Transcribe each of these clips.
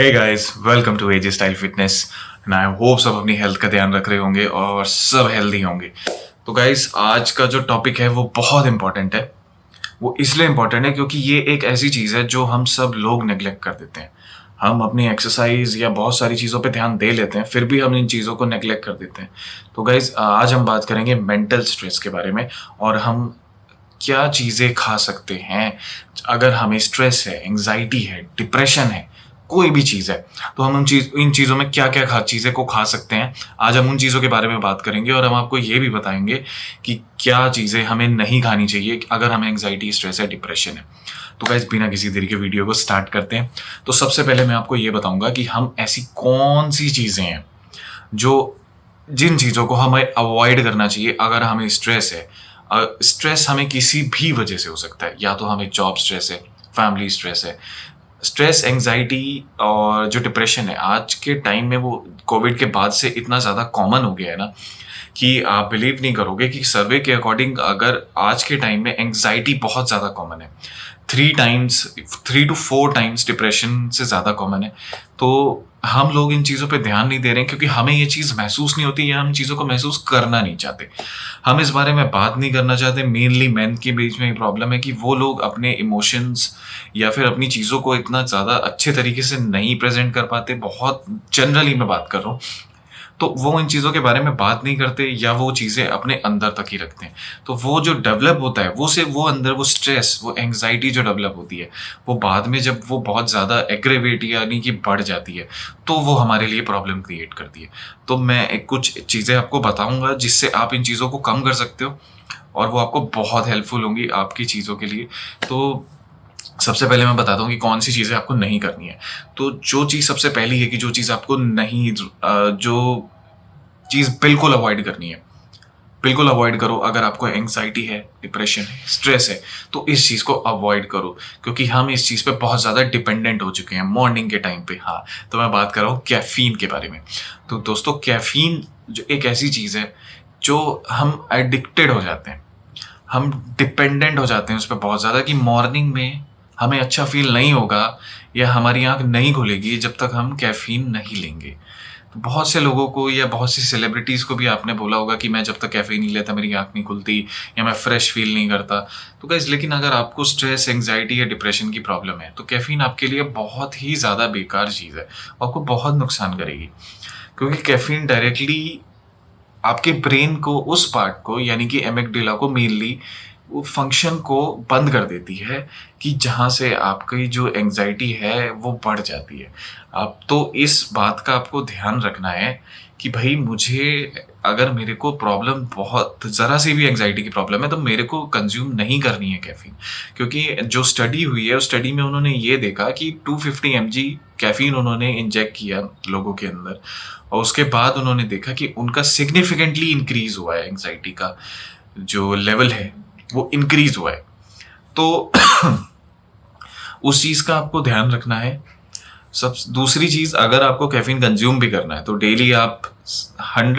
Hey guys, welcome to AG style fitness and I hope सब अपनी health का ध्यान रख रहे होंगे और सब हेल्दी होंगे। तो गाइस, आज का जो टॉपिक है वो बहुत इंपॉर्टेंट है। वो इसलिए इंपॉर्टेंट है क्योंकि ये एक ऐसी चीज़ है जो हम सब लोग नेग्लेक्ट कर देते हैं। हम अपनी एक्सरसाइज या बहुत सारी चीज़ों पे ध्यान दे लेते हैं, फिर भी हम इन चीज़ों को नेग्लेक्ट कर देते हैं। तो गाइस, आज हम बात करेंगे मेंटल स्ट्रेस के बारे में और हम क्या चीज़ें खा सकते हैं अगर हमें स्ट्रेस है, एंग्जाइटी है, डिप्रेशन है, कोई भी चीज़ है, तो हम इन चीज़ों में क्या-क्या चीज़ें को खा सकते हैं। आज हम उन चीज़ों के बारे में बात करेंगे और हम आपको ये भी बताएँगे कि क्या चीज़ें हमें नहीं खानी चाहिए अगर हमें एंग्जाइटी, स्ट्रेस है, डिप्रेशन है। तो गाइस, बिना किसी देरी के वीडियो को स्टार्ट करते हैं। तो सबसे पहले मैं आपको ये बताऊँगा कि हम ऐसी कौन-सी चीज़ें हैं, जिन चीज़ों को हमें अवॉइड करना चाहिए अगर हमें स्ट्रेस है। स्ट्रेस हमें किसी भी वजह से हो सकता है, या तो हमें जॉब स्ट्रेस है, फैमिली स्ट्रेस है। स्ट्रेस, एंग्जाइटी और जो डिप्रेशन है, आज के टाइम में वो कोविड के बाद से इतना ज़्यादा कॉमन हो गया है ना, कि आप बिलीव नहीं करोगे कि सर्वे के अकॉर्डिंग अगर आज के टाइम में एंग्जाइटी बहुत ज़्यादा कॉमन है। 3 to 4 टाइम्स डिप्रेशन से ज़्यादा कॉमन है। तो हम लोग इन चीज़ों पे ध्यान नहीं दे रहे हैं क्योंकि हमें ये चीज़ महसूस नहीं होती या हम चीज़ों को महसूस करना नहीं चाहते। हम इस बारे में बात नहीं करना चाहते। मेनली मेन के बीच में ये प्रॉब्लम है कि वो लोग अपने इमोशंस या फिर अपनी चीज़ों को इतना ज़्यादा अच्छे तरीके से नहीं प्रेज़ेंट कर पाते। बहुत जनरली मैं बात कर रहा हूँ। तो वो इन चीज़ों के बारे में बात नहीं करते या वो चीज़ें अपने अंदर तक ही रखते हैं। तो वो जो डेवलप होता है, वो सिर्फ़ वो अंदर वो स्ट्रेस, वो एंग्ज़ायटी जो डेवलप होती है, वो बाद में जब वो बहुत ज़्यादा एग्रेवेट यानी कि बढ़ जाती है, तो वो हमारे लिए प्रॉब्लम क्रिएट करती है। तो मैं एक कुछ चीज़ें आपको बताऊँगा जिससे आप इन चीज़ों को कम कर सकते हो और वो आपको बहुत हेल्पफुल होंगी आपकी चीज़ों के लिए। तो सबसे पहले मैं बताता हूँ कि कौन-सी चीज़ें आपको नहीं करनी है। तो जो चीज़ सबसे पहली है कि जो चीज़ आपको जो चीज़ बिल्कुल अवॉइड करनी है, बिल्कुल अवॉइड करो। अगर आपको एंग्ज़ायटी है, डिप्रेशन है, स्ट्रेस है, तो इस चीज़ को अवॉइड करो क्योंकि हम इस चीज़ पे बहुत ज़्यादा डिपेंडेंट हो चुके हैं मॉर्निंग के टाइम पे। हाँ, तो मैं बात कर रहा हूँ कैफ़ीन के बारे में। तो दोस्तों, कैफ़ीन जो एक ऐसी चीज़ है, जो हम एडिक्टेड हो जाते हैं। हम डिपेंडेंट हो जाते हैं उस पे बहुत ज़्यादा कि मॉर्निंग में हमें अच्छा फ़ील नहीं होगा या हमारी आँख नहीं खुलेगी जब तक हम कैफ़ीन नहीं लेंगे। तो बहुत से लोगों को या बहुत सी सेलिब्रिटीज़ को भी आपने बोला होगा कि मैं जब तक कैफ़ीन नहीं लेता मेरी आँख नहीं खुलती या मैं फ्रेश फ़ील नहीं करता। तो गाइज़, लेकिन अगर आपको स्ट्रेस, एंग्ज़ायटी या डिप्रेशन की प्रॉब्लम है, तो कैफ़ीन आपके लिए बहुत ही ज़्यादा बेकार चीज़ है, आपको बहुत नुकसान करेगी। क्योंकि कैफ़ीन डायरेक्टली आपके ब्रेन को, उस पार्ट को यानी कि एमिगडाला को, मेनली वो फंक्शन को बंद कर देती है कि जहाँ से आपकी जो एंग्ज़ायटी है वो बढ़ जाती है। अब तो इस बात का आपको ध्यान रखना है कि भई मुझे, अगर मेरे को प्रॉब्लम बहुत ज़रा-सी भी एंग्ज़ायटी की प्रॉब्लम है तो मेरे को कंज़्यूम नहीं करनी है कैफ़ीन। क्योंकि जो स्टडी हुई है, उस स्टडी में उन्होंने ये देखा कि 250 एमजी कैफ़ीन उन्होंने इंजेक्ट किया लोगों के अंदर और उसके बाद उन्होंने देखा कि उनका सिग्निफिकेंटली इंक्रीज़ हुआ है, एंग्ज़ायटी का जो लेवल है वो इंक्रीज़ हुआ है। तो उस चीज़ का आपको ध्यान रखना है। दूसरी चीज़, अगर आपको कैफ़ीन कंज़्यूम भी करना है तो डेली आप 100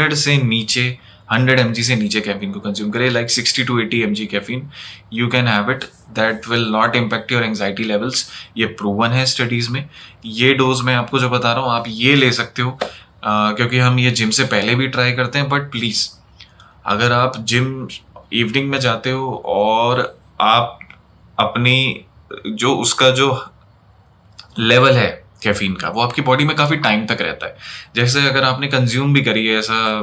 एमजी से नीचे कैफ़ीन को कंज़्यूम करें, like 60 to 80 mg caffeine you can have it, that will not impact your anxiety levels. ये प्रूवन है स्टडीज़ में। ये डोज़ मैं आपको जो बता रहा हूँ आप ये ले सकते हो, क्योंकि हम ये जिम से पहले भी ट्राई करते हैं। बट प्लीज़, अगर आप जिम इवनिंग में जाते हो और आप अपनी जो उसका जो लेवल है कैफ़ीन का, वो आपकी बॉडी में काफ़ी टाइम तक रहता है। जैसे अगर आपने कंज़्यूम भी करी है, ऐसा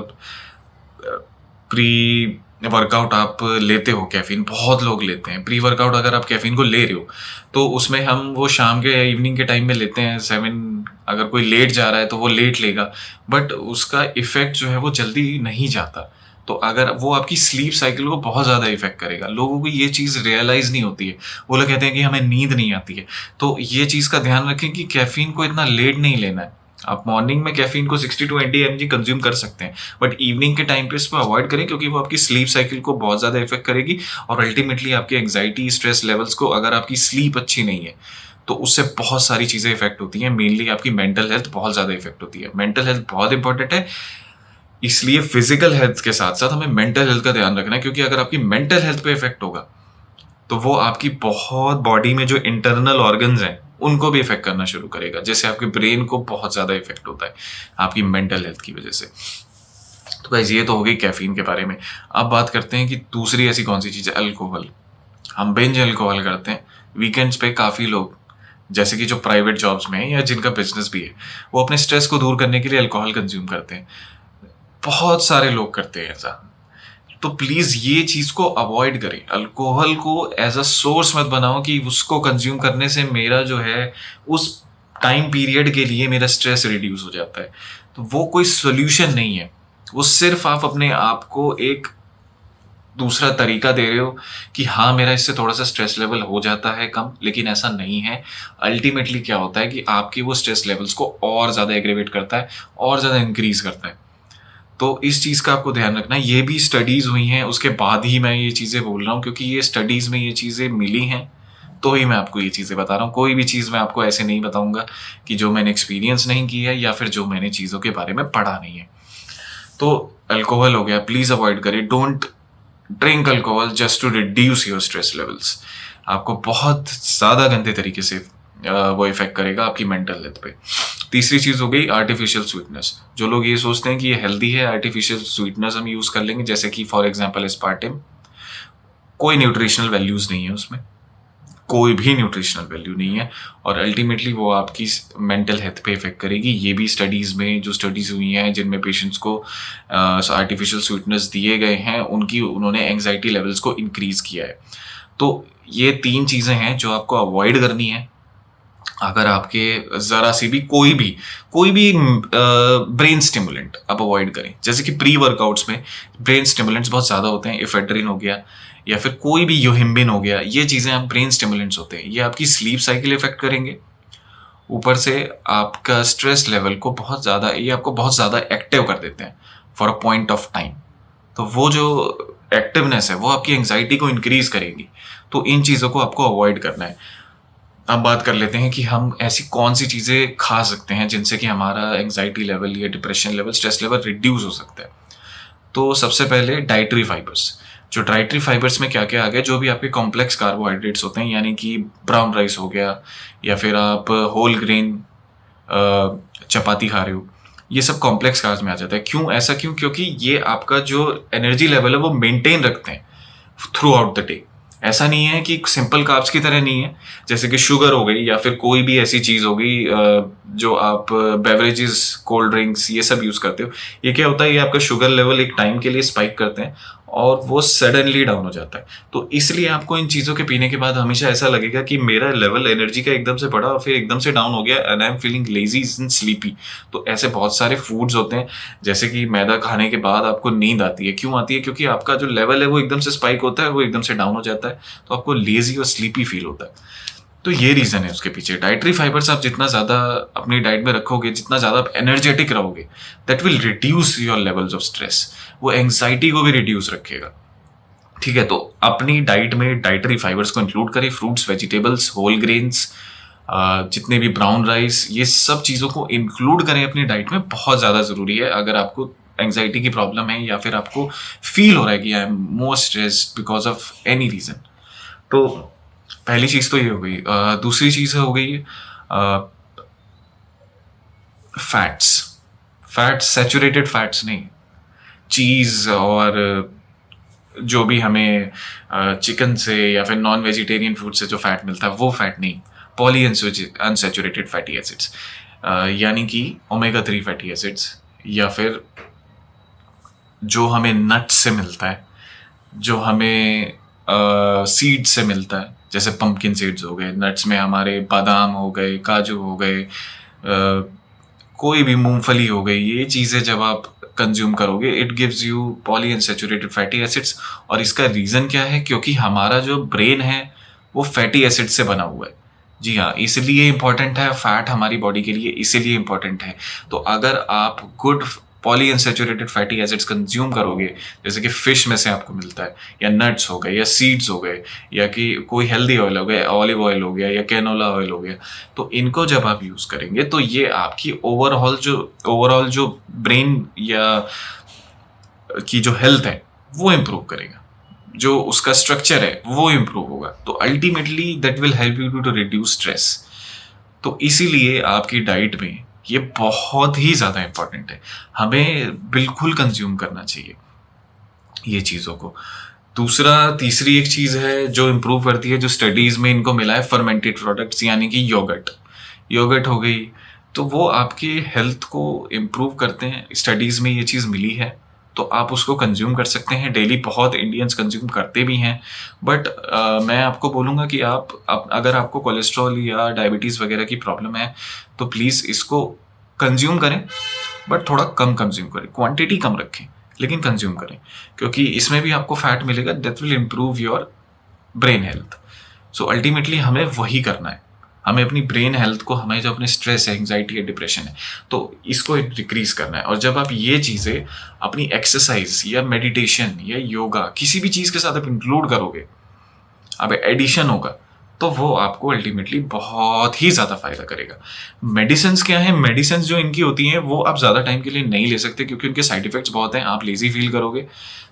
प्री वर्कआउट आप लेते हो कैफ़ीन, बहुत लोग लेते हैं। प्री वर्कआउट अगर आप कैफ़ीन को ले रहे हो, तो उसमें हम वो शाम के या इवनिंग के टाइम में लेते हैं 7। अगर कोई लेट जा रहा है तो वो लेट लेगा, बट उसका इफ़ेक्ट जो है वो जल्दी नहीं जाता। तो अगर वो आपकी स्लीप साइकिल को बहुत ज़्यादा इफ़ेक्ट करेगा। लोगों को ये चीज़ रियलाइज़ नहीं होती है। वो लोग कहते हैं कि हमें नींद नहीं आती है। तो ये चीज़ का ध्यान रखें कि कैफ़ीन को इतना लेट नहीं लेना है। आप मॉर्निंग में कैफ़ीन को 60 टू 80 एमजी कंज़्यूम कर सकते हैं, बट इवनिंग के टाइम पे इसको अवॉइड करें क्योंकि वो आपकी स्लीप साइकिल को बहुत ज़्यादा इफ़ेक्ट करेगी और अल्टीमेटली आपकी एंग्ज़ायटी, स्ट्रेस लेवल्स को, अगर आपकी स्लीप अच्छी नहीं है, तो उससे बहुत सारी चीज़ें इफ़ेक्ट होती हैं। मेनली आपकी मेंटल हेल्थ बहुत ज़्यादा इफ़ेक्ट होती है। मेंटल हेल्थ बहुत इंपॉर्टेंट है, इसलिए फिज़िकल हेल्थ के साथ-साथ हमें मेंटल हेल्थ का ध्यान रखना है क्योंकि अगर आपकी मेंटल हेल्थ पे इफ़ेक्ट होगा, तो वो आपकी बहुत बॉडी में जो इंटरनल ऑर्गन्स हैं, उनको भी इफेक्ट करना शुरू करेगा, जैसे आपके ब्रेन को बहुत ज़्यादा इफेक्ट होता है आपकी मेंटल हेल्थ की वजह से। तो गाइस ये तो हो गई कैफीन के बारे में। अब बात करते हैं कि दूसरी ऐसी कौन सी चीज़ है, अल्कोहल। हम बिंज अल्कोहल करते हैं वीकेंड्स पे। काफ़ी लोग जैसे कि जो प्राइवेट जॉब्स में है या जिनका बिजनेस भी है, वो अपने स्ट्रेस को दूर करने के लिए अल्कोहल कंज्यूम करते हैं। बहुत सारे लोग करते हैं ऐसा। तो प्लीज़ ये चीज़ को अवॉइड करें। अल्कोहल को एज अ सोर्स मत बनाओ कि उसको कंज्यूम करने से मेरा जो है उस टाइम पीरियड के लिए मेरा स्ट्रेस रिड्यूस हो जाता है। तो वो कोई सोल्यूशन नहीं है। वो सिर्फ आप अपने आप को एक दूसरा तरीका दे रहे हो कि हाँ, मेरा इससे थोड़ा सा स्ट्रेस लेवल हो जाता है कम, लेकिन ऐसा नहीं है। अल्टीमेटली क्या होता है कि आपकी वो स्ट्रेस लेवल्स को और ज़्यादा एग्रेवेट करता है, और ज़्यादा इंक्रीज करता है। तो इस चीज़ का आपको ध्यान रखना है। ये भी स्टडीज़ हुई हैं, उसके बाद ही मैं ये चीज़ें बोल रहा हूँ, क्योंकि ये स्टडीज़ में ये चीज़ें मिली हैं, तो ही मैं आपको ये चीज़ें बता रहा हूँ। कोई भी चीज़ मैं आपको ऐसे नहीं बताऊँगा कि जो मैंने एक्सपीरियंस नहीं किया है या फिर जो मैंने चीज़ों के बारे में पढ़ा नहीं है। तो अल्कोहल हो गया, प्लीज़ अवॉइड करें। Don't drink alcohol just to reduce your stress levels. आपको बहुत ज़्यादा गंदे तरीके से वो इफेक्ट करेगा आपकी मेंटल हेल्थ पे। तीसरी चीज़ हो गई आर्टिफिशियल स्वीटनेस। जो लोग ये सोचते हैं कि ये हेल्दी है, आर्टिफिशियल स्वीटनेस हम यूज़ कर लेंगे, जैसे कि फॉर एग्जांपल एस्पार्टेम। कोई न्यूट्रिशनल वैल्यूज़ नहीं है उसमें, कोई भी न्यूट्रिशनल वैल्यू नहीं है, और अल्टीमेटली वो आपकी मेंटल हेल्थ पे इफेक्ट करेगी। ये भी स्टडीज़ में जो स्टडीज़ हुई हैं जिनमें पेशेंट्स को आर्टिफिशियल स्वीटनेस दिए गए हैं, उन्होंने एंग्जाइटी लेवल्स को इंक्रीज़ किया है। तो ये 3 चीज़ें हैं जो आपको अवॉइड करनी है। अगर आपके ज़रा सी भी कोई भी ब्रेन स्टिमुलेंट आप अवॉइड करें। जैसे कि प्री वर्कआउट्स में ब्रेन स्टिमुलेंट्स बहुत ज़्यादा होते हैं, एफेड्रिन हो गया या फिर कोई भी योहिम्बिन हो गया। ये चीज़ें आप ब्रेन स्टिमुलेंट्स होते हैं, ये आपकी स्लीप साइकिल इफेक्ट करेंगे। ऊपर से आपका स्ट्रेस लेवल को बहुत ज़्यादा, ये आपको बहुत ज़्यादा एक्टिव कर देते हैं for a point of time. तो वो जो एक्टिवनेस है वो आपकी एंग्जाइटी को इंक्रीज करेगी। तो इन चीज़ों को आपको अवॉइड करना है। अब बात कर लेते हैं कि हम ऐसी कौन सी चीज़ें खा सकते हैं जिनसे कि हमारा एंग्जाइटी लेवल या depression level, stress level reduce हो सकता है। तो सबसे पहले डाइटरी फाइबर्स। जो डाइटरी फाइबर्स में क्या क्या आ गया, जो भी आपके कॉम्प्लेक्स कार्बोहाइड्रेट्स होते हैं, यानी कि ब्राउन राइस हो गया या फिर आप होल ग्रेन चपाती खा रहे हो, ये सब कॉम्प्लेक्स कार्ब्स में आ जाता है। क्यों ऐसा क्यों? क्योंकि ये आपका जो एनर्जी लेवल है वो मेंटेन रखते हैं थ्रू आउट द डे। ऐसा नहीं है कि सिंपल कार्ब्स की तरह नहीं है, जैसे कि शुगर हो गई या फिर कोई भी ऐसी चीज़ हो गई जो आप बेवरेजेस, कोल्ड ड्रिंक्स, ये सब यूज़ करते हो। ये क्या होता है, ये आपका शुगर लेवल एक टाइम के लिए स्पाइक करते हैं और वो सडनली डाउन हो जाता है। तो इसलिए आपको इन चीज़ों के पीने के बाद हमेशा ऐसा लगेगा कि मेरा लेवल एनर्जी का एकदम से बढ़ा और फिर एकदम से डाउन हो गया, and I am feeling lazy and sleepy. तो ऐसे बहुत सारे फूड्स होते हैं, जैसे कि मैदा खाने के बाद आपको नींद आती है। क्यों आती है? क्योंकि आपका जो लेवल है वो एकदम से स्पाइक होता है, वो एकदम से डाउन हो जाता है, तो आपको लेजी और स्लीपी फील होता है। तो ये रीज़न है उसके पीछे। डाइटरी फाइबर्स आप जितना ज़्यादा अपनी डाइट में रखोगे, जितना ज़्यादा आप एनर्जेटिक रहोगे, that will reduce your levels of stress. वो एंग्जाइटी को भी रिड्यूस रखेगा। ठीक है, तो अपनी डाइट में डाइटरी फाइबर्स को इंक्लूड करें। फ्रूट्स, वेजिटेबल्स, होल ग्रेन्स, जितने भी ब्राउन राइस, ये सब चीज़ों को इंक्लूड करें अपनी डाइट में। बहुत ज़्यादा ज़रूरी है अगर आपको एंग्जाइटी की प्रॉब्लम है या फिर आपको फील हो रहा है कि I am more stressed because of any reason. तो पहली चीज़ तो ये हो गई। दूसरी चीज़ हो गई फैट्स, सैचुरेटेड फैट्स नहीं। चीज़ और जो भी हमें चिकन से या फिर नॉन वेजिटेरियन फूड से जो फैट मिलता है, वो फैट नहीं। पॉली अनसैचुरेटेड फैटी एसिड्स, यानी कि ओमेगा 3 फैटी एसिड्स, या फिर जो हमें नट्स से मिलता है, जो हमें सीड से मिलता है, जैसे पंपकिन सीड्स हो गए। नट्स में हमारे बादाम हो गए, काजू हो गए, कोई भी मूंगफली हो गई। ये चीज़ें जब आप कंज्यूम करोगे, it gives you poly unsaturated fatty acids. और इसका रीज़न क्या है? क्योंकि हमारा जो ब्रेन है वो फैटी एसिड से बना हुआ है। जी हाँ, इसलिए इम्पॉर्टेंट है फैट हमारी बॉडी के लिए, इसीलिए इम्पॉर्टेंट है। तो अगर आप good poly unsaturated fatty acids consume करोगे, जैसे कि फिश में से आपको मिलता है, या नट्स हो गए, या सीड्स हो गए, या कि कोई हेल्दी ऑयल हो गया, ऑलिव ऑयल हो गया, या कैनोला ऑयल हो गया, तो इनको जब आप यूज़ करेंगे तो ये आपकी ओवरऑल जो ब्रेन या की जो हेल्थ है वो इम्प्रूव करेगा, जो उसका स्ट्रक्चर है वो इम्प्रूव होगा। तो ultimately that will help you to reduce stress. तो इसीलिए आपकी डाइट में ये बहुत ही ज़्यादा इम्पोर्टेंट है। हमें बिल्कुल कंज़्यूम करना चाहिए ये चीज़ों को। तीसरी एक चीज़ है जो इम्प्रूव करती है, जो स्टडीज़ में इनको मिला है, फर्मेंटेड प्रोडक्ट्स यानी कि योगर्ट। योगर्ट हो गई, तो वो आपकी हेल्थ को इम्प्रूव करते हैं, स्टडीज़ में ये चीज़ मिली है। तो आप उसको कंज़्यूम कर सकते हैं डेली, बहुत इंडियंस कंज़्यूम करते भी हैं। बट मैं आपको बोलूँगा कि अगर आपको कोलेस्ट्रॉल या डायबिटीज़ वगैरह की प्रॉब्लम है, तो प्लीज़ इसको कंज़्यूम करें, बट थोड़ा कम कंज़्यूम करें, क्वांटिटी कम रखें, लेकिन कंज़्यूम करें, क्योंकि इसमें भी आपको फैट मिलेगा, that will improve your brain health. So ultimately हमें वही करना है, हमें अपनी ब्रेन हेल्थ को, हमें जो अपने स्ट्रेस है, एंग्जाइटी है, डिप्रेशन है, तो इसको डिक्रीज करना है। और जब आप ये चीज़ें अपनी एक्सरसाइज या मेडिटेशन या योगा किसी भी चीज़ के साथ आप इंक्लूड करोगे, अब एडिशन होगा, तो वो आपको अल्टीमेटली बहुत ही ज़्यादा फायदा करेगा। मेडिसिन्स क्या है, मेडिसिन्स जो इनकी होती हैं वो आप ज़्यादा टाइम के लिए नहीं ले सकते, क्योंकि उनके साइड इफेक्ट्स बहुत हैं, आप लेजी फील करोगे।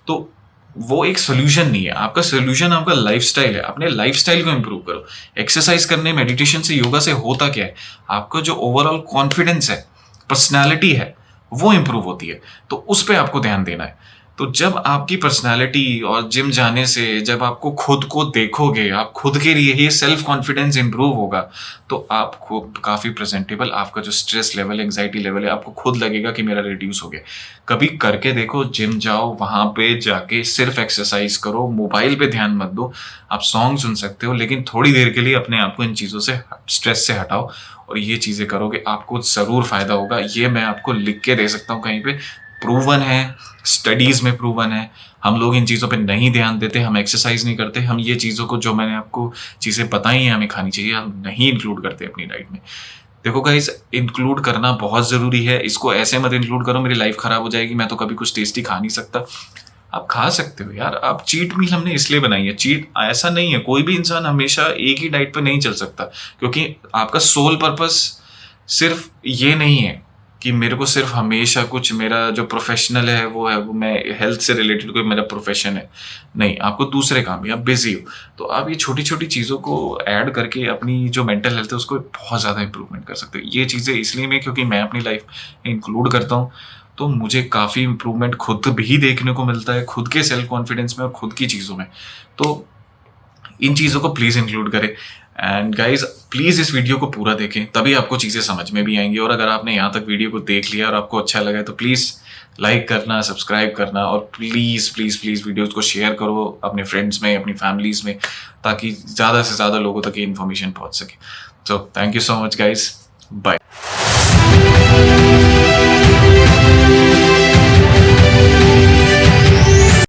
तो वो एक सोल्यूशन नहीं है, आपका सोल्यूशन आपका लाइफस्टाइल है। अपने लाइफस्टाइल को इंप्रूव करो। एक्सरसाइज करने, मेडिटेशन से, योगा से होता क्या है, आपका जो ओवरऑल कॉन्फिडेंस है, पर्सनैलिटी है, वो इंप्रूव होती है। तो उस पर आपको ध्यान देना है। तो जब आपकी पर्सनालिटी और जिम जाने से, जब आपको खुद को देखोगे, आप खुद के लिए ही सेल्फ कॉन्फिडेंस इंप्रूव होगा, तो आपको काफ़ी प्रेजेंटेबल, आपका जो स्ट्रेस लेवल, एंग्जाइटी लेवल है, आपको खुद लगेगा कि मेरा रिड्यूस हो गया। कभी करके देखो, जिम जाओ, वहाँ पे जाके सिर्फ एक्सरसाइज करो, मोबाइल पे ध्यान मत दो। आप सॉन्ग सुन सकते हो, लेकिन थोड़ी देर के लिए अपने आप को इन चीज़ों से, स्ट्रेस से हटाओ, और ये चीज़ें करोगे, आपको ज़रूर फायदा होगा। ये मैं आपको लिख के दे सकता हूँ कहीं पे, प्रूवन है, स्टडीज़ में प्रूवन है। हम लोग इन चीज़ों पे नहीं ध्यान देते, हम एक्सरसाइज नहीं करते, हम ये चीज़ों को, जो मैंने आपको चीज़ें बताई हैं हमें खानी चाहिए, हम नहीं इंक्लूड करते अपनी डाइट में। देखो गाइस, इंक्लूड करना बहुत ज़रूरी है। इसको ऐसे मत इंक्लूड करो मेरी लाइफ ख़राब हो जाएगी, मैं तो कभी कुछ टेस्टी खा नहीं सकता। आप खा सकते हो यार, आप चीट मील हमने इसलिए बनाई है। चीट ऐसा नहीं है, कोई भी इंसान हमेशा एक ही डाइट पे नहीं चल सकता, क्योंकि आपका सोल पर्पस सिर्फ ये नहीं है कि मेरे को सिर्फ हमेशा कुछ, मेरा जो प्रोफेशनल है वो है, वो मैं हेल्थ से रिलेटेड कोई मेरा प्रोफेशन है, नहीं, आपको दूसरे काम है, आप बिजी हो, तो आप ये छोटी छोटी चीज़ों को ऐड करके अपनी जो मेंटल हेल्थ है उसको बहुत ज़्यादा इंप्रूवमेंट कर सकते हो। ये चीज़ें इसलिए मैं, क्योंकि मैं अपनी लाइफ में इंक्लूड करता हूँ, तो मुझे काफ़ी इंप्रूवमेंट खुद भी देखने को मिलता है, खुद के सेल्फ कॉन्फिडेंस में और खुद की चीज़ों में। तो इन चीज़ों को प्लीज़ इंक्लूड करें। एंड गाइज, प्लीज़ इस वीडियो को पूरा देखें, तभी आपको चीज़ें समझ में भी आएंगी। और अगर आपने यहाँ तक वीडियो को देख लिया और आपको अच्छा लगा है, तो प्लीज़ लाइक करना, सब्सक्राइब करना, और प्लीज़ प्लीज़ प्लीज़ वीडियोज़ को शेयर करो अपने फ्रेंड्स में, अपनी फैमिलीज़ में, ताकि ज़्यादा से ज़्यादा लोगों तक ये इन्फॉर्मेशन पहुँच सके। So thank you so much guys, bye.